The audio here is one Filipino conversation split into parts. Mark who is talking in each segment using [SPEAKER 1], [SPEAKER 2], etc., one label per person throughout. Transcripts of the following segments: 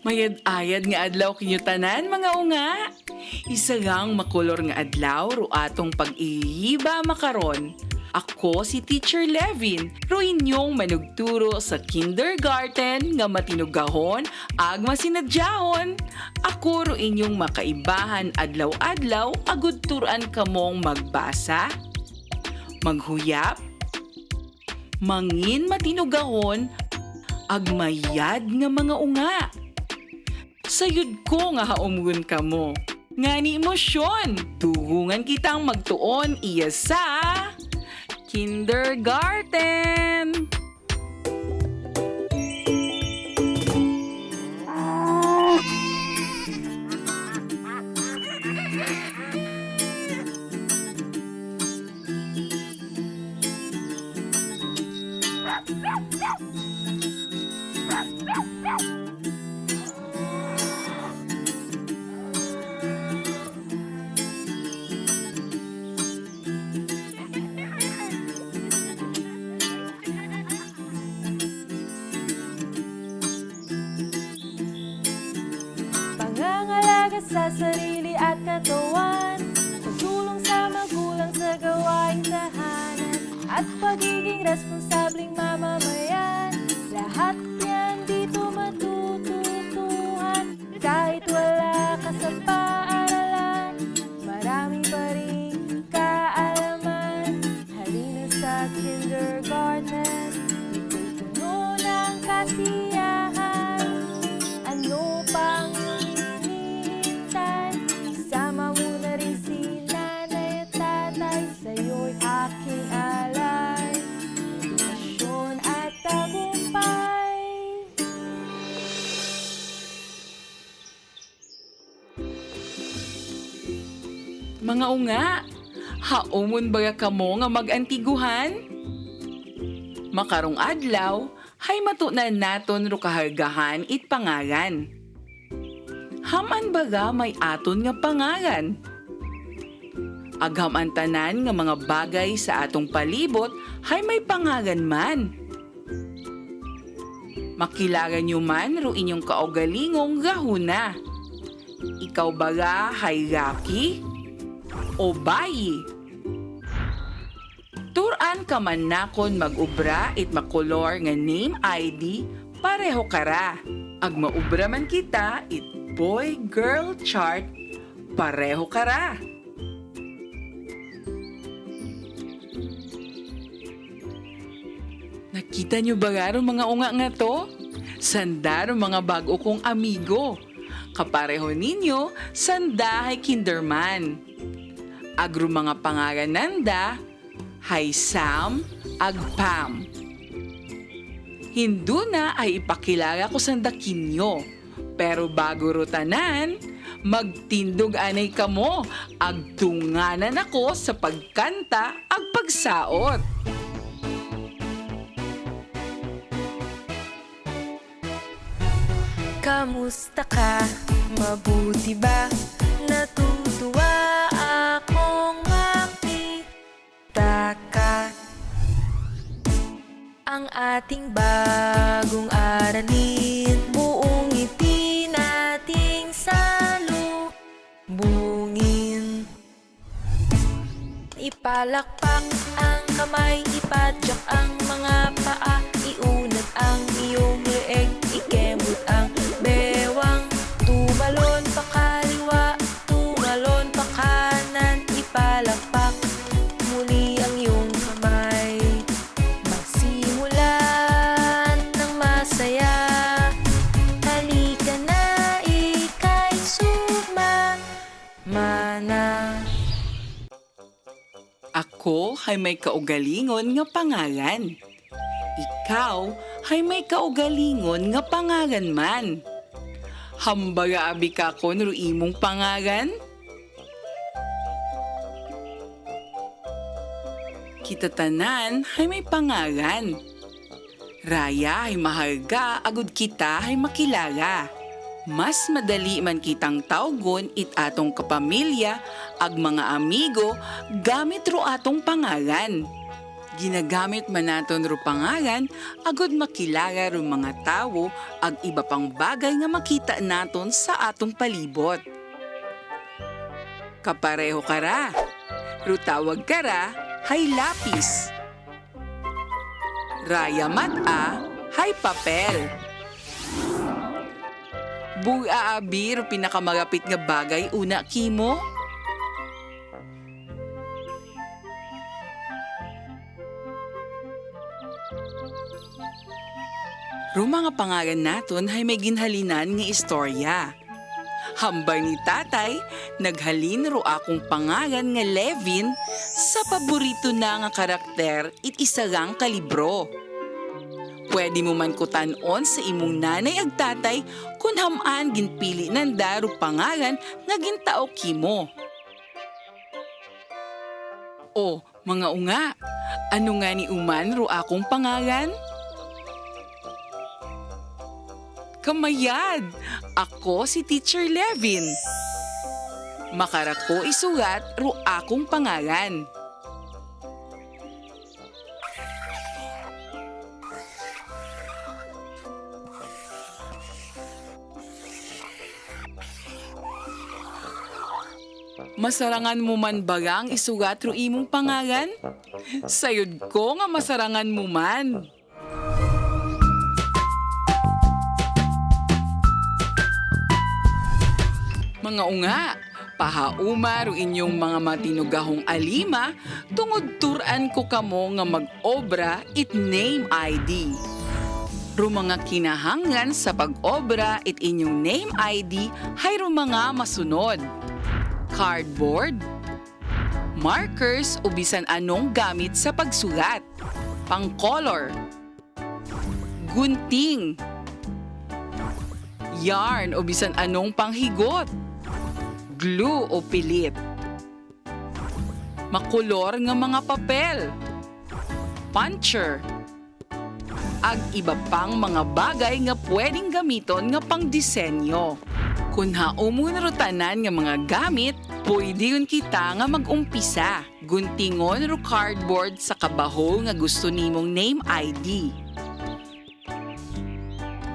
[SPEAKER 1] Mayad-ayad nga adlaw kinyo tanan mga unga. Isa lang makulor nga adlaw ro atong pag-ihiba makaron. Ako si Teacher Levin, ro inyong manugturo sa kindergarten nga matinugahon ag masinadyahon. Ako ro inyong makaibahan adlaw-adlaw agud turan kamong magbasa, maghuyap, mangin matinugahon, ag mayad nga mga unga. Sayod ko nga haumgon kamo. Ngani emosyon, tugungan kitang magtuon iya sa kindergarten.
[SPEAKER 2] Pangangalaga sa sarili at katawan, pagtulong sa magulang sa gawaing tahanan, at pagiging responsableng mamamayan. Lahat yan dito matututuhan. Kahit wala ka sa paaralan, marami pa rin kaalaman. Halina sa kindergarten, ito'y puno ng kasiyahan. Ano pang hinihintay? Isama mo na rin si nanay at tatay. Sa'yo'y aking alay, edukasyon at tagumpay.
[SPEAKER 1] Mga unga, haumon ba kamo nga mag-antiguhan? Makarong adlaw, hay matunan naton ro kahargahan it pangalan. Haman baga may aton nga pangalan. Agham ang tanan nga mga bagay sa atong palibot hay may pangalan man. Makilala nyo man ro inyong kaugalingong gahuna. Ikaw baga hay Rocky o Bayi? Turan ka man nakon mag-ubra it makolor nga name ID pareho kara. Ag maubra man kita it boy-girl chart pareho kara. Nakita nyo ba nga ron mga unga nga to? Sanda ron mga bago kong amigo. Kapareho ninyo, sanda hay kinderman. Agro mga pangalan nanda, hay Sam ag Pam. Hindu na ay ipakilala ko sanda kinyo. Pero bago rutanan, magtindog anay kamo, ag tunganan ako sa pagkanta ag pagsaot.
[SPEAKER 2] Kamusta ka? Mabuti ba? Natutuwa akong makita ka. Ang ating bagong aralin, buong ngiti nating salubungin. Ipalakpak ang kamay, ipadyak ang mga paa, iunat ang iyong leeg, ikembot ang bewang. Tumalon pa kaliwa, tumalon pa kanan, ipalakpak muli ang iyong kamay. Magsimulan ng masaya, halika na ika'y sumamana.
[SPEAKER 1] Ako hay may kaugalingon nga pangalan. Ikaw hay may kaugalingon nga pangalan man. Hambaga abi ka ko no imong pangalan? Kita tanan hay may pangalan. Raya ay maharga agud kita ay makilala. Mas madali man kitang tawgon it atong kapamilya ag mga amigo gamit ro atong pangalan. Ginagamit man naton ro pangalan, agod makilala ro mga tawo ag iba pang bagay nga makita naton sa atong palibot. Kapareho kara, ro tawag kara, hay lapis. Raya mata, hay papel. Buya abi ro pinakamalapit nga bagay una kimo. Ro mga pangalan naton hay may ginhalinan nga istorya. Hambay ni tatay, naghalin ro akong pangalan nga Levin sa paborito na nga karakter it isa lang kalibro. Pwede mo man kutanon sa imong nanay ag tatay kung hamaan ginpili nanda ro pangalan nga gintao kimo. O, mga unga, ano nga ni uman ro akong pangalan? Kamayad! Ako si Teacher Levin. Makarako isulat ro akong pangalan. Masarangan mo man bagang isugat ro imong pangalan? Sayod ko nga masarangan mo man. Mga unga, pahauma ro inyong mga matinugahong alima tungod turan ko kamo nga mag-obra it name ID. Ro mga kinahanglan sa pag-obra it inyong name ID hay ro mga masunod. Cardboard, markers o bisan anong gamit sa pagsulat, pang-color, gunting, yarn o bisan anong panghigot, glue o pilit, makulor nga mga papel, puncher, ag iba pang mga bagay nga pwedeng gamiton nga pang-disenyo. Kung haumun ro tanan nga mga gamit, pwede yun kita nga mag-umpisa. Guntingon ro cardboard sa kabaho nga gusto nimong name ID.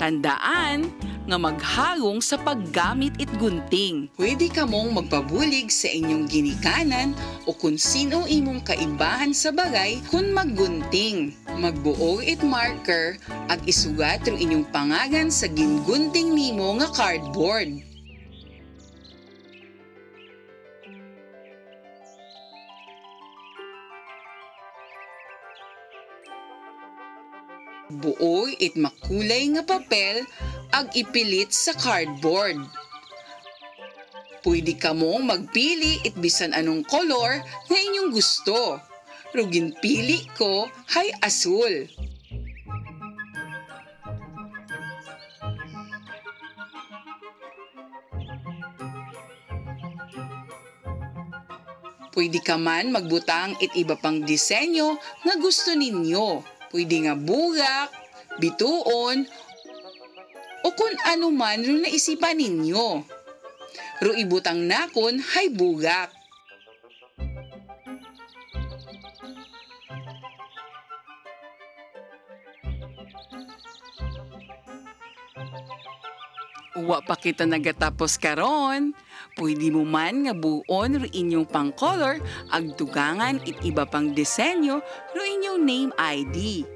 [SPEAKER 1] Tandaan nga maghagong sa paggamit it gunting. Pwede ka mong magpabulig sa inyong ginikanan o kung sino imong kaibahan sa bagay kung maggunting. Magbuo it marker ag isugat ro inyong pangalan sa gingunting nimo nga cardboard. Buoy it makulay nga papel ag ipilit sa cardboard. Pwede ka mong magpili it bisan anong kolor nga inyong gusto. Rugin pili ko hay asul. Pwede ka man magbutang it iba pang disenyo nga gusto ninyo. Pwede nga bugak, bituon, o kung ano man ro naisipan ninyo. Ro ibutang nakon hay bugak. Wa pa kita nagatapos karon. Pwede mo man nga buon ro inyong pang-color ag dugangan it iba pang disenyo ro inyong name ID.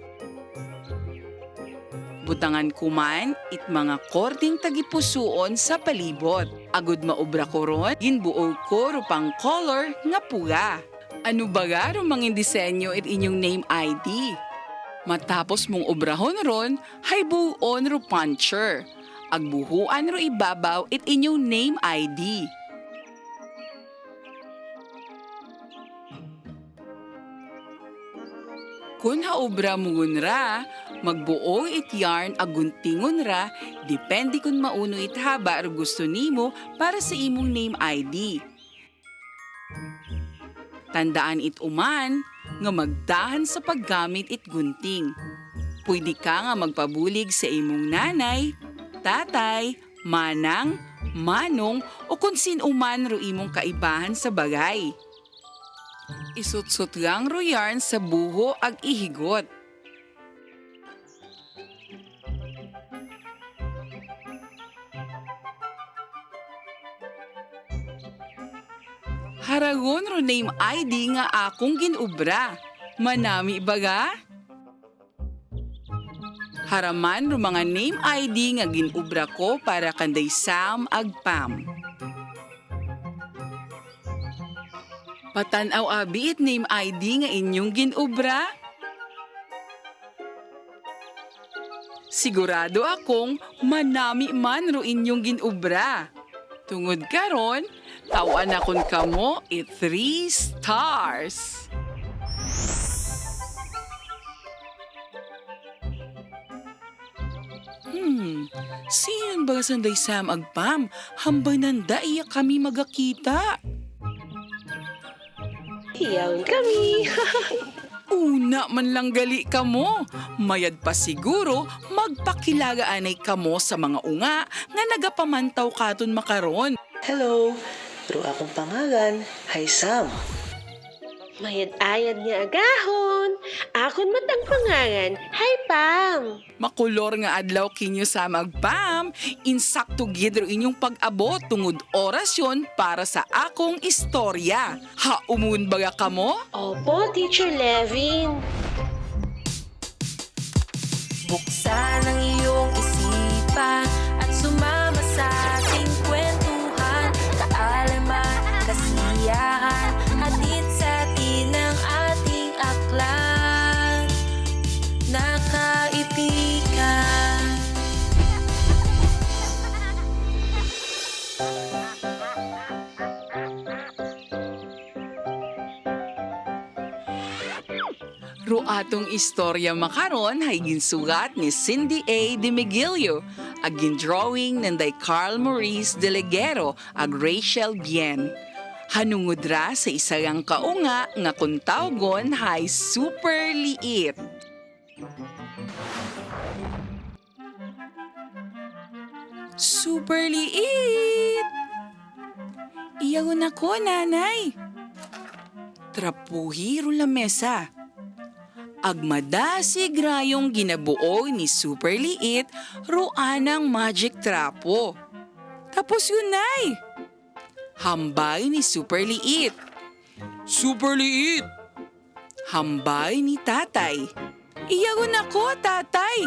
[SPEAKER 1] Butangan ko man it mga korting tagipusuon sa palibot. Agud maobra ko ron, ginbuo ko ro pang-color nga puga. Ano baga ro mangin disenyo it inyong name ID? Matapos mong obrahon ron, hay buon ro puncher. Agbuhuan ro ibabaw it inyong name ID. Kung haobra mo ra, magbuo it yarn aguntingon ra, depende kung mauno it haba ro gusto nimo para sa imong name ID. Tandaan it uman nga magdahan sa paggamit it gunting. Pwede ka nga magpabulig sa imong nanay, tatay, manang, manong o kung sin uman ro imong kaibahan sa bagay. Isutsut lang ro yarn sa buho ag ihigot. Haragon ro name ID nga akong ginubra. Manami baga? Haraman ro mga name ID nga ginubra ko para kanday Sam ag Pam. Patanaw abi it name ID nga inyong ginubra? Sigurado akong manami man ro inyong ginubra. Tungod karon, tawan akon kamo 3 stars. Sino ba sanday Sam ag Pam? Hambay nanda iya kami magakita.
[SPEAKER 3] Iyaw kami.
[SPEAKER 1] Una man lang gali kamo. Mayad pa siguro magpakilagaanay kamo sa mga unga nga nagapamantaw katon makaron.
[SPEAKER 4] Hello, pero akong pangalan, Hi Sam.
[SPEAKER 3] Mayad-ayad nga agahon. Akon matang pangangan. Hi, Pam.
[SPEAKER 1] Makulor nga adlaw kinyo sa magpam, insakto gidro inyong pag-abot tungod orasyon para sa akong istorya. Haumun baga kamo?
[SPEAKER 3] Opo, Teacher Levin.
[SPEAKER 2] Buksan ang iyong isipan at sumama sa ating kwentuhan. Kaalaman, kasiyahan, hatid sa atin ang ating aklat. Nakaibigan.
[SPEAKER 1] Ro atong istorya makaron hay ginsugat ni Cindy A. De Miguelio, ag gindrawing nanday Carl Maurice De Leguero ag Rachel Bien. Hanungod ra sa isang kaunga nga kuntawgon hay super liit. Super liit! Iyagon ako, nanay. Trapuhi ro la mesa. Agmadasig rayong ginabuo ni Super Liit roanang magic trapo. Tapos yun, nay. Hambay ni Super Liit. Super Liit! Hambay ni tatay. Iyagon ako, tatay.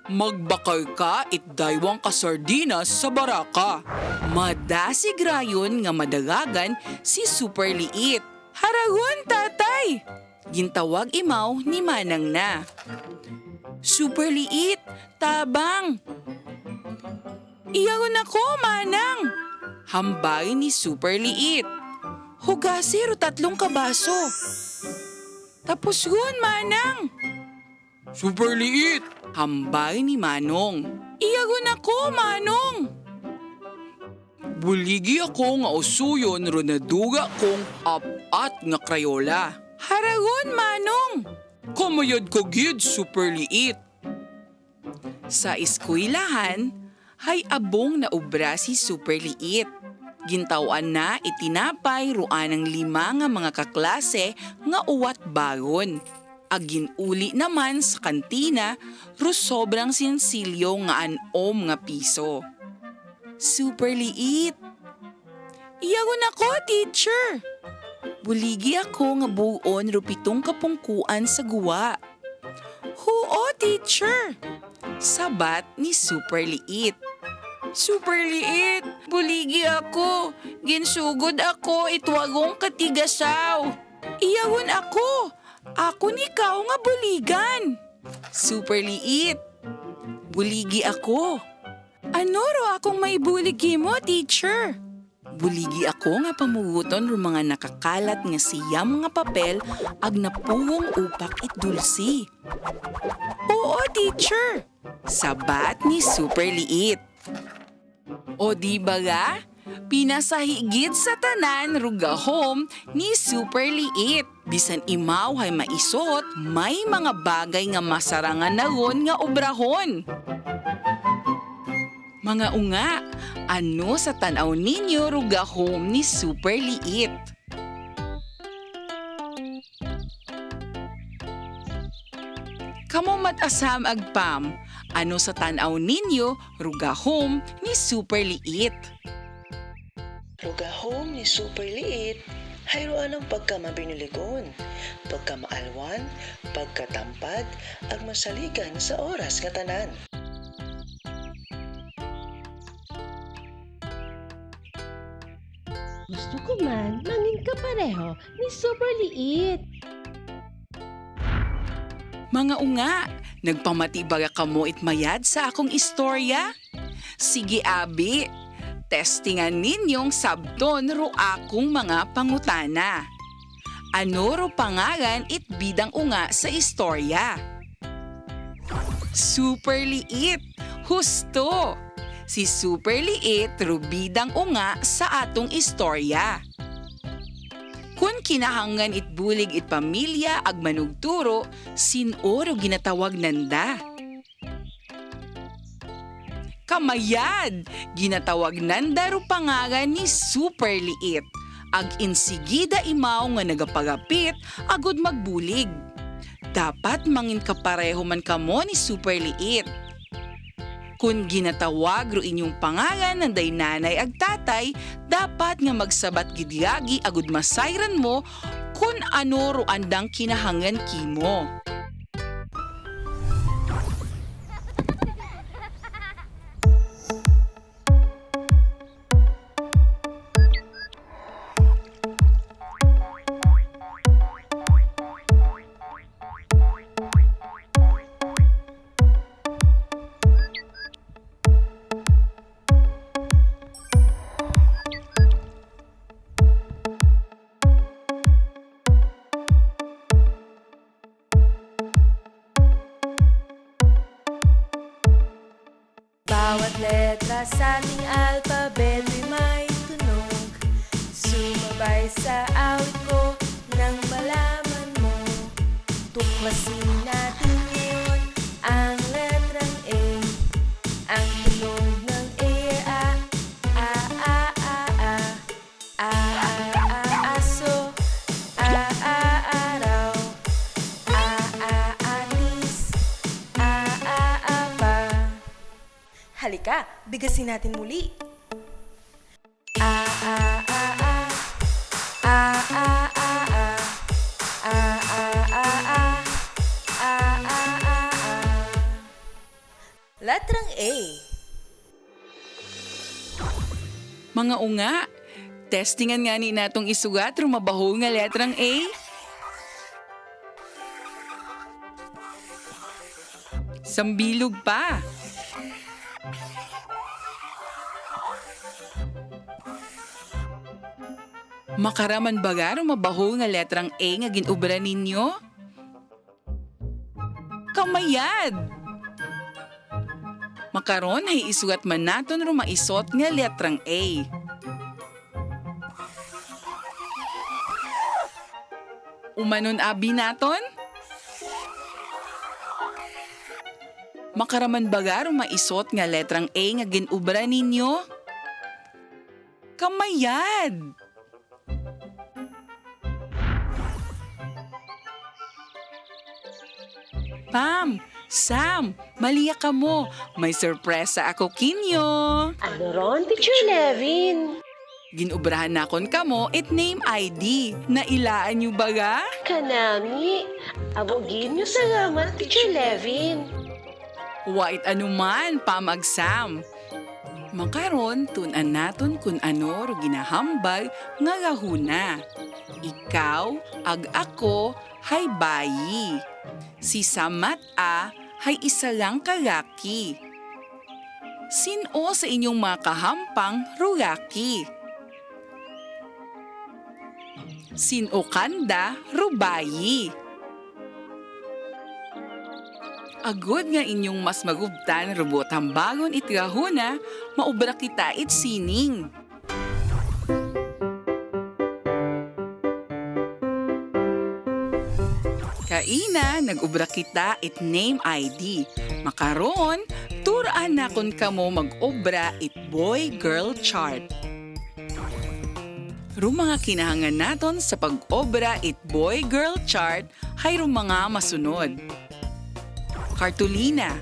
[SPEAKER 1] Magbakay ka itdaywang kasardinas sa baraka. Madasig rayon nga madagagan si Super Liit. Haragon, tatay! Gintawag imaw ni Manang na. Super Liit, tabang. Iyagon ako, Manang. Hambay ni Super Liit. Hugasi ro 3 kabaso. Tapos yun, Manang. Super Liit. Hambay ni Manong. Iyagon ako, Manong. Buligi ako nga usuyon ro naduga kong apat nga krayola. Haragon, Manong. Kamayad ko gid, Super Liit. Sa eskwelahan, hay abong na obra si Super Liit. Gintawan na itinapay ruan ng 5 nga mga kaklase nga uwat bagon. Agin uli naman sa kantina ro sobrang sinsilyo nga anom nga piso. Super Liit. Iyagon ako, teacher. Buligi ako nga buon ro 7 kapungkuan sa guwa. Huo, teacher. Sabat ni Super Liit. Super Liit, buligi ako. Ginsugod ako itwagong katigasaw. Iyagon ako. Ako ni ikaw nga buligan. Super Liit. Buligi ako. Ano ro akong maibuligi mo, teacher? Buligi ako nga pamuguton ro mga nakakalat nga siyam nga papel ag napuwong upak itdulsi. Oo, teacher. Sabat ni Super Liit. O di ba ga? Pinasahigid sa tanan rugahom ni Super Liit. Bisan imaw hay maisot, may mga bagay nga masarangan nagon nga obrahon. Mga unga, ano sa tanaw ninyo rugahom ni Super Liit? Kamo matasam agpam, ano sa tanaw ninyo, rugahom ni super liit.
[SPEAKER 4] Rugahom ni super liit, hayroan ang pagkamabiniligon, pagkamaalwan, pagkatampad, ag masaligan sa oras nga tanan.
[SPEAKER 3] Gusto ko man mangin kapareho ni super liit.
[SPEAKER 1] Mga unga, nagpamatibaga kamo itmayad sa akong istorya? Sige abi, testingan ninyong sabton ro akong mga pangutana. Ano ro pangalan it bidang unga sa istorya? Super liit, husto! Si super liit ro bidang unga sa atong istorya. Kung kinahangan itbulig it pamilya ag manugturo, sinoro ginatawag nanda. Kamayad, ginatawag nanda ro pangalan ni super liit. Ag insigida imaw nga nagapagapit agud magbulig. Dapat mangin kapareho man kamo ni super liit. Kung ginatawag ro inyong pangalan ng day nanay ag tatay, dapat nga magsabat gidyagi agud masayran mo kung ano ro andang kinahangan kimo.
[SPEAKER 2] Bawat letra sa ating alpabet ay may tunog. Sumabay sa awit ko nang malaman mo. Tuklasin natin ngayon ang letrang A. Ang tunog ng A aso, araw, atis, apa. Halika, bigasin natin muli. Letrang A.
[SPEAKER 1] Mga unga, testingan nga ni natong isugat ro mabaho nga letrang A. Sambilog pa. Makaraman baga ro mabaho nga letrang A nga ginubra ninyo? Kamayad! Makaron ay isugat man naton ro maisot nga letrang A. Umanon abi naton? Makaraman baga ro maisot nga letrang A nga ginubra ninyo? Kamayad! Pam, Sam, maliya ka mo. May sorpresa ako kinyo.
[SPEAKER 3] Ano ron, Teacher Levin?
[SPEAKER 1] Ginubrahan nakon kamo it name ID. Nailaan nyo baga?
[SPEAKER 3] Kanami, abogin niyo salamat, Teacher Levin.
[SPEAKER 1] Wait anuman, Pam ag Sam. Makaron, tunan naton kun ano ro ginahambal nga gahuna. Ikaw, ag ako, hay bayi. Si Samat hay isa lang kalaki. Sino sa inyong mga kahampang rulaki? Sino kanda rubayi? Agod nga inyong mas magubtan robot hambangon itrahuna, maubra kita it sining. Kaina, nag-ubra kita it name ID. Makaron, turaan na kon kamo mag-obra it boy-girl chart. Rum mga kinahangan naton sa pag-obra it boy-girl chart, hay rum mga masunod. kartulina.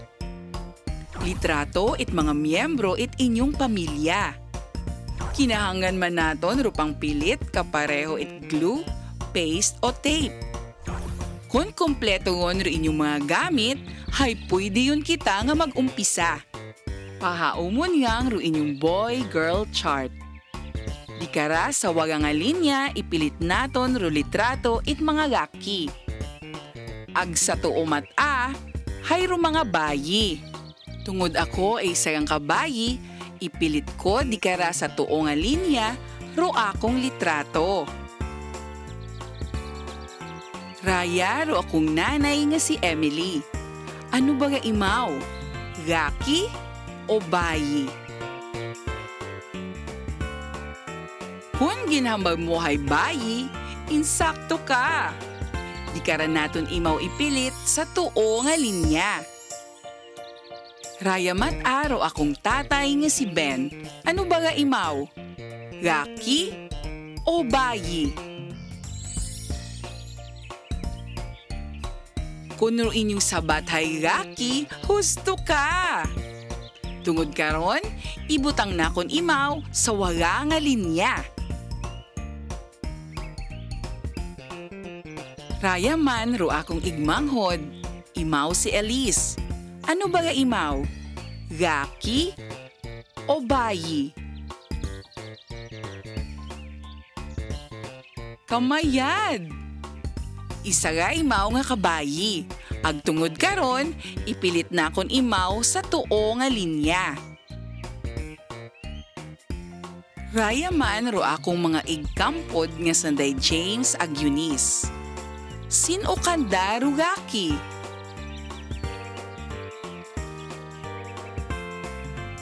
[SPEAKER 1] Litrato it mga miyembro it inyong pamilya. Kinahangan man naton rupang pilit kapareho it glue, paste o tape. Kung kompleto ngon ro inyong mga gamit, hay pwede yun kita nga mag-umpisa. Pahaumon ngang ro inyong boy-girl chart. Di kara sa wagang nga linya, ipilit naton ro litrato it mga gaki. Ag sa tuo mata, hay ro mga bayi. Tungod ako ay sayang kabayi, ipilit ko di kara sa tuo nga linya, ro akong litrato. Raya ro akong nanay nga si Emily. Ano ba nga imaw? Gaki o bayi? Kung ginhambag mo hay bayi, insakto ka. Di kara naton imaw ipilit sa tuo nga linya. Raya mat araw akong tatay nga si Ben. Ano ba nga imaw? Gaki o bayi? Kuno inyong sabat hay gaki, husto ka. Tungod karon, ibutang nakon imaw sa wala nga linya. Raya man ro akong igmanghod, imaw si Elise. Ano ba nga imaw? Gaki o bayi? Kamayad! Isa nga imaw nga kabayi. Agtungod karon, ipilit na kon imaw sa tuo nga linya. Raya man ro akong mga igkampod nga sanday James ag Eunice. Sino kanda ro gaki?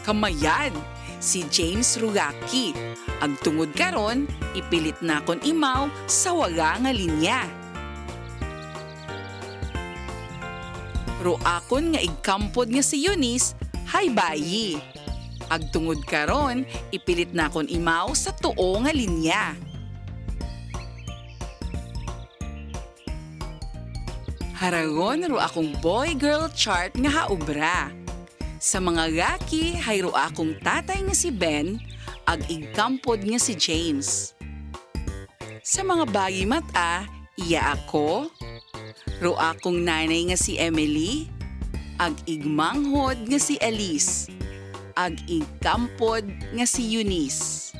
[SPEAKER 1] Kamayad, si James Rugaki. Agtungod karon, ipilit na kon imaw sa waga nga linya. Ro akon nga igkampod nga si Eunice, hay bayi. Agtungod karon, ipilit na kon imaw sa tuo nga linya. Haragon ro akong boy-girl chart nga haubra. Sa mga gaki, hay ro akong tatay nga si Ben, ag igkampod nga si James. Sa mga bayi mata, iya ako, ro akong nanay nga si Emily, ag igmanghod nga si Elise, ag igkampod nga si Eunice.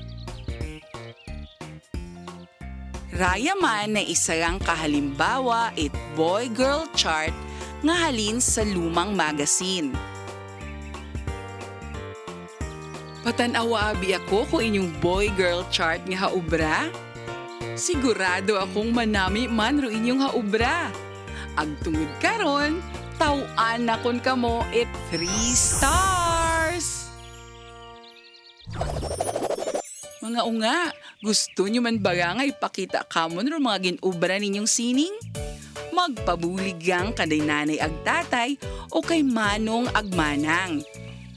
[SPEAKER 1] Raya man na isang kahalimbawa it boy-girl chart nga halin sa lumang magazine. Patanawa abi ako kung inyong boy-girl chart nga haubra. Sigurado akong manami man ro inyong haubra. Agtungod karon, tawan na kon kamo it 3 stars! Mga unga, gusto nyo man baga nga ipakita kamon ro mga ginubra ninyong sining? Magpabuligang kaday nanay ag tatay o kay manong ag manang.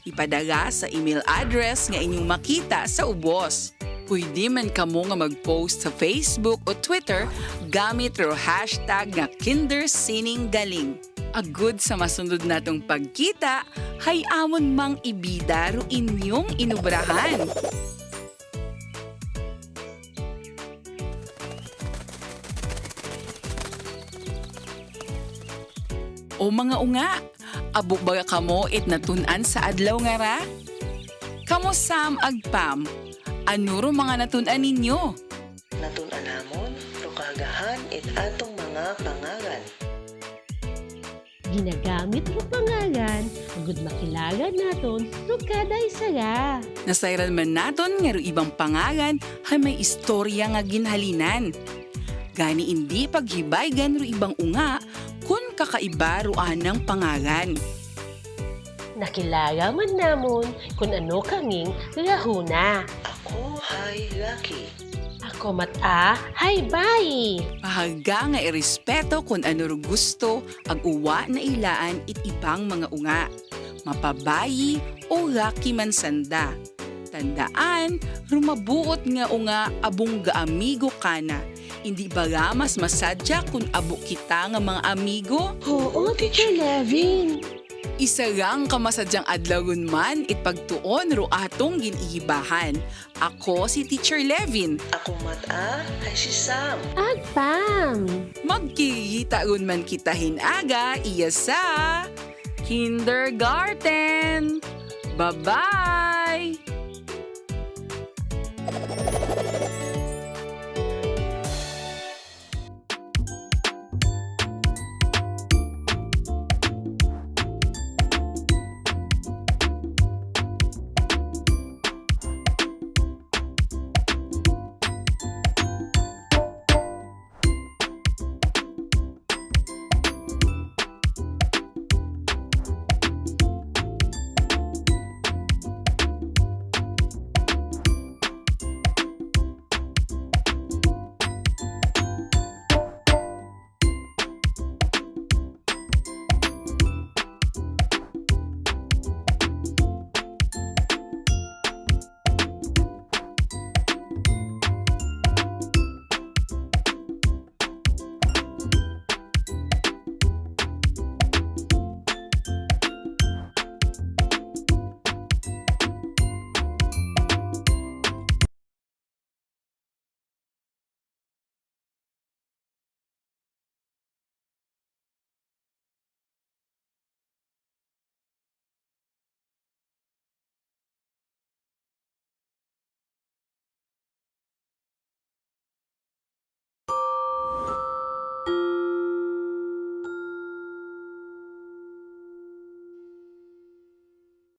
[SPEAKER 1] Ipadaga sa email address nga inyong makita sa ubos. Pwede man kamo nga mag-post sa Facebook o Twitter gamit ro hashtag nga KinderSiningGaling. Agud sa masunod natong pagkita, hay amon mang ibida ro inyong inubrahan. O mga unga, abo baga kamo it natun-an sa adlaw nga ra? Kamo Sam agpam, ano ro mga natun-an ninyo?
[SPEAKER 4] Natun-an namon, ro kagahan it atong mga pangalan.
[SPEAKER 3] Ginagamit ro pangalan, agud makilagan naton, ro kada isa ga.
[SPEAKER 1] Nasayran man naton nga ro ibang pangalan hay may istorya nga ginhalinan. Gani hindi paghibay-gan ro ibang unga kun kakaiba ro anang pangalan.
[SPEAKER 3] Nakilaga man namon kung ano kanging lahuna.
[SPEAKER 4] Ako hay Lucky.
[SPEAKER 3] Ako mata, hay bayi.
[SPEAKER 1] Pahaga nga irespeto kung ano ro gusto ag uwa na ilaan it ibang mga unga. Mapabayi o gaki man sanda. Tandaan, rumabuot nga unga abong gaamigo kana. Hindi ba mas masadya kung abo kita nga mga amigo?
[SPEAKER 3] Oo, Teacher Levin.
[SPEAKER 1] Isagang kamasadyang adlaw man pagtuon ro atong ginihibahan. Ako si Teacher Levin.
[SPEAKER 4] Ako mata ay si Sam.
[SPEAKER 3] Agpam!
[SPEAKER 1] Magkikita man kita hinaga iya sa kindergarten. Bye-bye!